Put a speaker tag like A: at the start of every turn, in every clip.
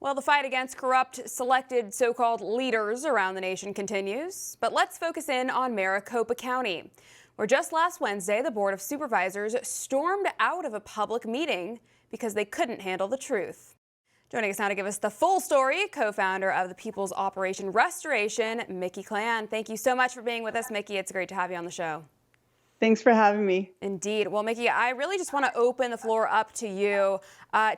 A: Well, the fight against corrupt selected so-called leaders around the nation continues. But let's focus in on Maricopa County, where just last Wednesday, the Board of Supervisors stormed out of a public meeting because they couldn't handle the truth. Joining us now to give us the full story, co-founder of the People's Operation Restoration, Mickey Clan. Thank you so much for being with us, Mickey. It's great to have you on the show.
B: Thanks for having me.
A: Indeed. Well, Mickey, I really just want to open the floor up to you.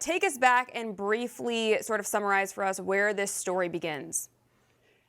A: Take us back and briefly sort of summarize for us where this story begins.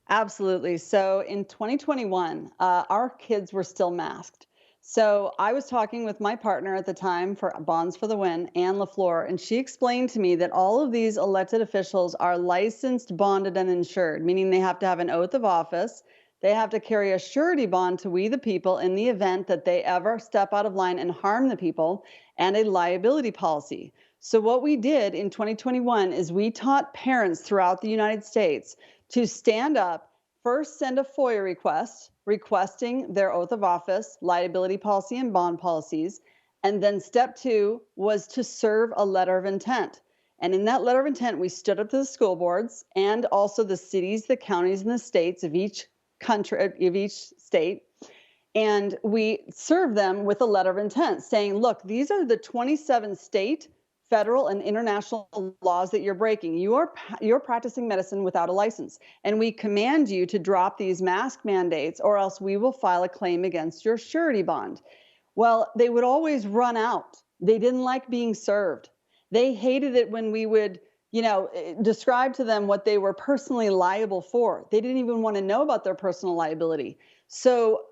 B: Absolutely. So in 2021, our kids were still masked. So I was talking with my partner at the time for Bonds for the Win, Ann LaFleur, and she explained to me that all of these elected officials are licensed, bonded, and insured, meaning they have to have an oath of office. They have to carry a surety bond to we the people in the event that they ever step out of line and harm the people, and a liability policy. So what we did in 2021 is we taught parents throughout the United States to stand up, first send a FOIA request requesting their oath of office, liability policy, and bond policies. And then step two was to serve a letter of intent. And in that letter of intent, we stood up to the school boards and also the cities, the counties, and the states of each country, of each state, and we serve them with a letter of intent saying, look, these are the 27 state, federal, and international laws that you're breaking. You're practicing medicine without a license, and we command you to drop these mask mandates or else we will file a claim against your surety bond. Well, they would always run out. They didn't like being served. They hated it when we would describe to them what they were personally liable for. They didn't even want to know about their personal liability. So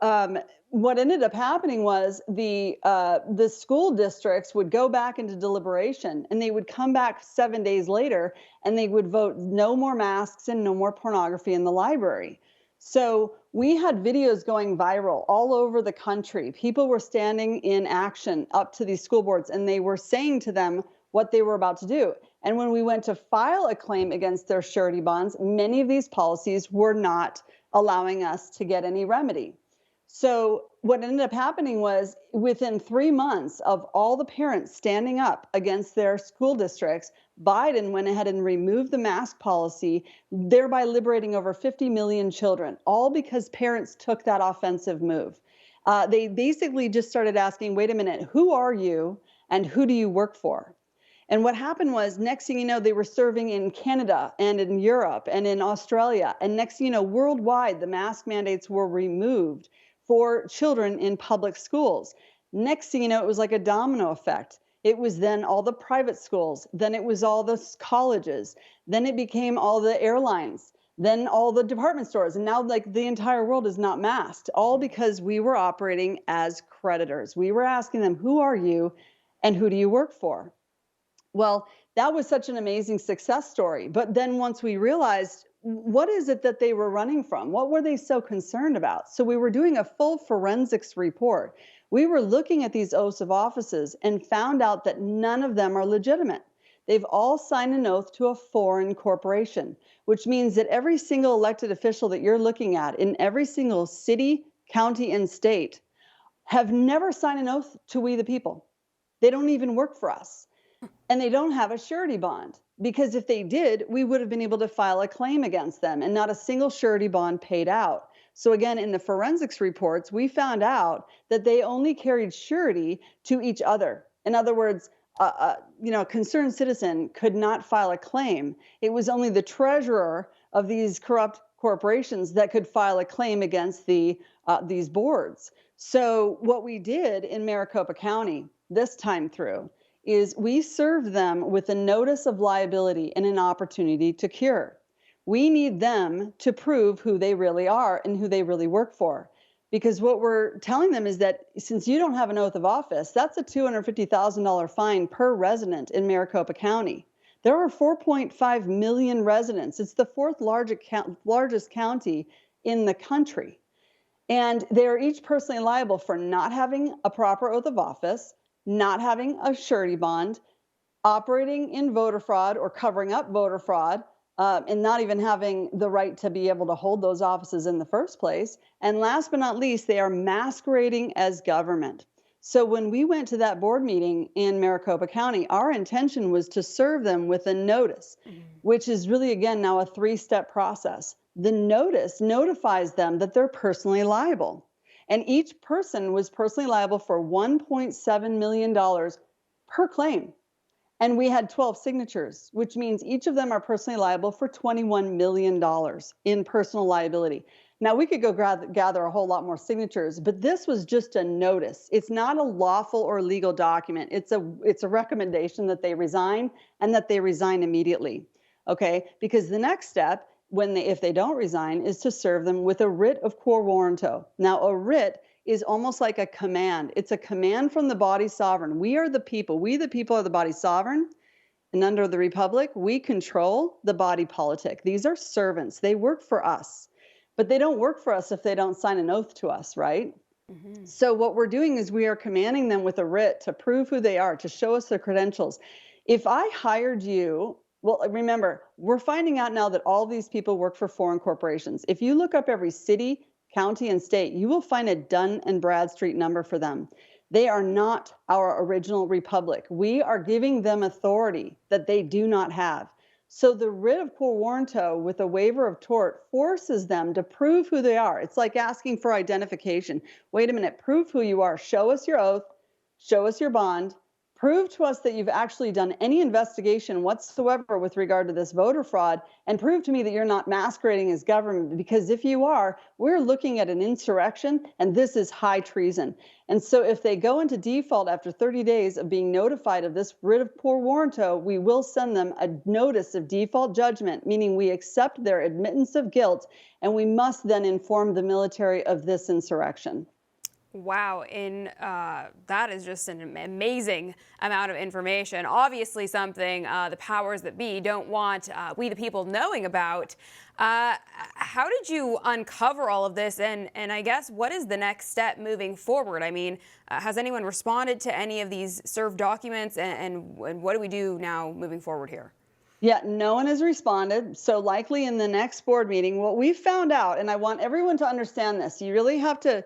B: what ended up happening was the school districts would go back into deliberation, and they would come back 7 days later, and they would vote no more masks and no more pornography in the library. So we had videos going viral all over the country. People were standing in action up to these school boards, and they were saying to them what they were about to do. And when we went to file a claim against their surety bonds, many of these policies were not allowing us to get any remedy. So what ended up happening was within 3 months of all the parents standing up against their school districts, Biden went ahead and removed the mask policy, thereby liberating over 50 million children, all because parents took that offensive move. They basically just started asking, wait a minute, who are you and who do you work for? And what happened was, next thing you know, they were serving in Canada and in Europe and in Australia. And next thing you know, worldwide, the mask mandates were removed for children in public schools. Next thing you know, it was like a domino effect. It was then all the private schools. Then it was all the colleges. Then it became all the airlines. Then all the department stores. And now like the entire world is not masked, all because we were operating as creditors. We were asking them, who are you and who do you work for? Well, that was such an amazing success story. But then once we realized, what is it that they were running from? What were they so concerned about? So we were doing a full forensics report. We were looking at these oaths of offices and found out that none of them are legitimate. They've all signed an oath to a foreign corporation, which means that every single elected official that you're looking at in every single city, county, and state have never signed an oath to we the people. They don't even work for us. And they don't have a surety bond, because if they did, we would have been able to file a claim against them and not a single surety bond paid out. So again, in the forensics reports, we found out that they only carried surety to each other. In other words, a concerned citizen could not file a claim. It was only the treasurer of these corrupt corporations that could file a claim against these boards. So what we did in Maricopa County this time through is we served them with a notice of liability and an opportunity to cure. We need them to prove who they really are and who they really work for. Because what we're telling them is that since you don't have an oath of office, that's a $250,000 fine per resident in Maricopa County. There are 4.5 million residents. It's the fourth largest county in the country. And they are each personally liable for not having a proper oath of office, not having a surety bond, operating in voter fraud or covering up voter fraud, and not even having the right to be able to hold those offices in the first place. And last but not least, they are masquerading as government. So when we went to that board meeting in Maricopa County, our intention was to serve them with a notice, which is really, again, now a three-step process. The notice notifies them that they're personally liable. And each person was personally liable for $1.7 million per claim. And we had 12 signatures, which means each of them are personally liable for $21 million in personal liability. Now, we could go gather a whole lot more signatures, but this was just a notice. It's not a lawful or legal document. It's a recommendation that they resign and that they resign immediately. Okay? Because the next step, if they don't resign, is to serve them with a writ of quo warranto. Now, a writ is almost like a command. It's a command from the body sovereign. We are the people. We, the people, are the body sovereign. And under the Republic, we control the body politic. These are servants. They work for us. But they don't work for us if they don't sign an oath to us, right? So what we're doing is we are commanding them with a writ to prove who they are, to show us their credentials. If I hired you, well, remember, we're finding out now that all these people work for foreign corporations. If you look up every city, county, and state, you will find a Dun and Bradstreet number for them. They are not our original republic. We are giving them authority that they do not have. So the writ of quo warranto with a waiver of tort forces them to prove who they are. It's like asking for identification. Wait a minute, prove who you are. Show us your oath, show us your bond, prove to us that you've actually done any investigation whatsoever with regard to this voter fraud, and prove to me that you're not masquerading as government, because if you are, we're looking at an insurrection, and this is high treason. And so if they go into default after 30 days of being notified of this writ of quo warranto, we will send them a notice of default judgment, meaning we accept their admittance of guilt, and we must then inform the military of this insurrection.
A: Wow, that is just an amazing amount of information. Obviously something the powers that be don't want we the people knowing about. How did you uncover all of this, and I guess what is the next step moving forward? I mean, has anyone responded to any of these served documents, and what do we do now moving forward here?
B: Yeah, no one has responded. So likely in the next board meeting, what we found out, and I want everyone to understand this, you really have to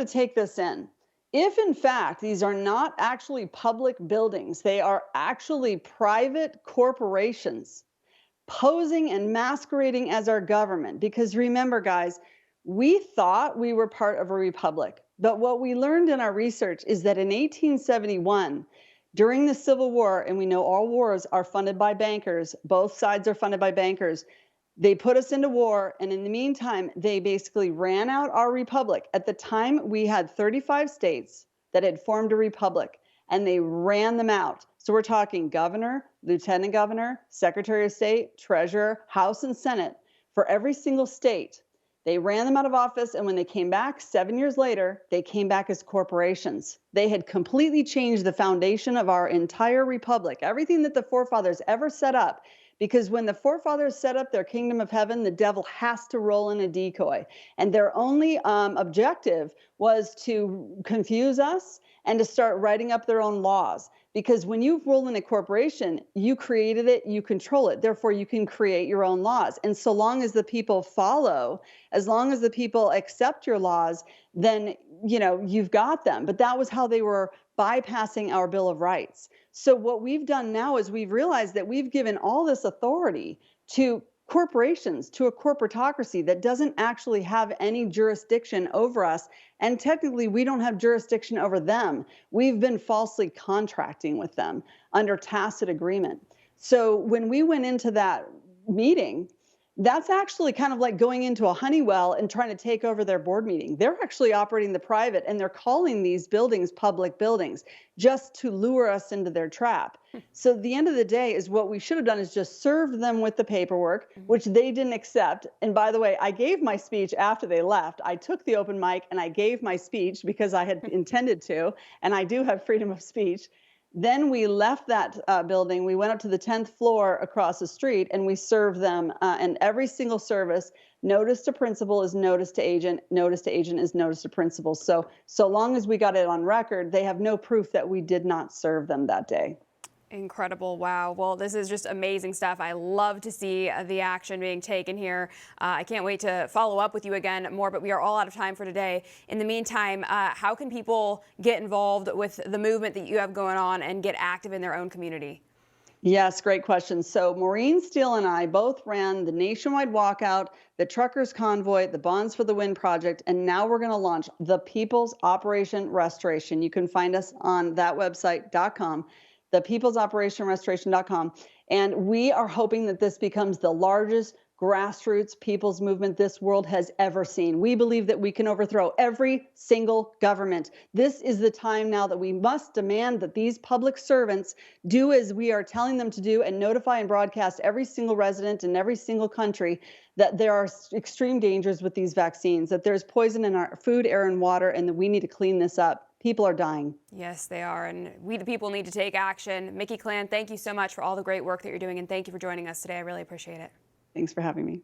B: take this in. If in fact these are not actually public buildings, they are actually private corporations posing and masquerading as our government. Because remember, guys, we thought we were part of a republic. But what we learned in our research is that in 1871, during the Civil War, and we know all wars are funded by bankers, both sides are funded by bankers, they put us into war, and in the meantime, they basically ran out our republic. At the time, we had 35 states that had formed a republic, and they ran them out. So we're talking governor, lieutenant governor, secretary of state, treasurer, House and Senate for every single state. They ran them out of office, and when they came back 7 years later, they came back as corporations. They had completely changed the foundation of our entire republic, everything that the forefathers ever set up. Because when the forefathers set up their kingdom of heaven, the devil has to roll in a decoy. And their only objective was to confuse us and to start writing up their own laws. Because when you roll in a corporation, you created it, you control it. Therefore, you can create your own laws. And so long as the people follow, as long as the people accept your laws, then, you've got them. But that was how they were bypassing our Bill of Rights. So what we've done now is we've realized that we've given all this authority to corporations, to a corporatocracy that doesn't actually have any jurisdiction over us. And technically, we don't have jurisdiction over them. We've been falsely contracting with them under tacit agreement. So when we went into that meeting, that's actually kind of like going into a Honeywell and trying to take over their board meeting. They're actually operating the private, and they're calling these buildings public buildings just to lure us into their trap. So at the end of the day is what we should have done is just served them with the paperwork, which they didn't accept. And by the way, I gave my speech after they left. I took the open mic and I gave my speech because I had intended to, and I do have freedom of speech. Then we left that building. We went up to the 10th floor across the street, and we served them. And every single service, notice to principal is notice to agent is notice to principal. So long as we got it on record, they have no proof that we did not serve them that day.
A: Incredible. Wow. Well, this is just amazing stuff. I love to see the action being taken here. I can't wait to follow up with you again more, but we are all out of time for today. In the meantime, how can people get involved with the movement that you have going on and get active in their own community?
B: Yes, great question. So Maureen Steele and I both ran the nationwide walkout, the truckers convoy, the Bonds for the Win project, and now we're going to launch the People's Operation Restoration. You can find us on that website.com, thepeoplesoperationrestoration.com. And we are hoping that this becomes the largest grassroots people's movement this world has ever seen. We believe that we can overthrow every single government. This is the time now that we must demand that these public servants do as we are telling them to do and notify and broadcast every single resident in every single country that there are extreme dangers with these vaccines, that there's poison in our food, air, and water, and that we need to clean this up. People are dying.
A: Yes, they are. And we, the people, need to take action. Mickey Clan, thank you so much for all the great work that you're doing. And thank you for joining us today. I really appreciate it.
B: Thanks for having me.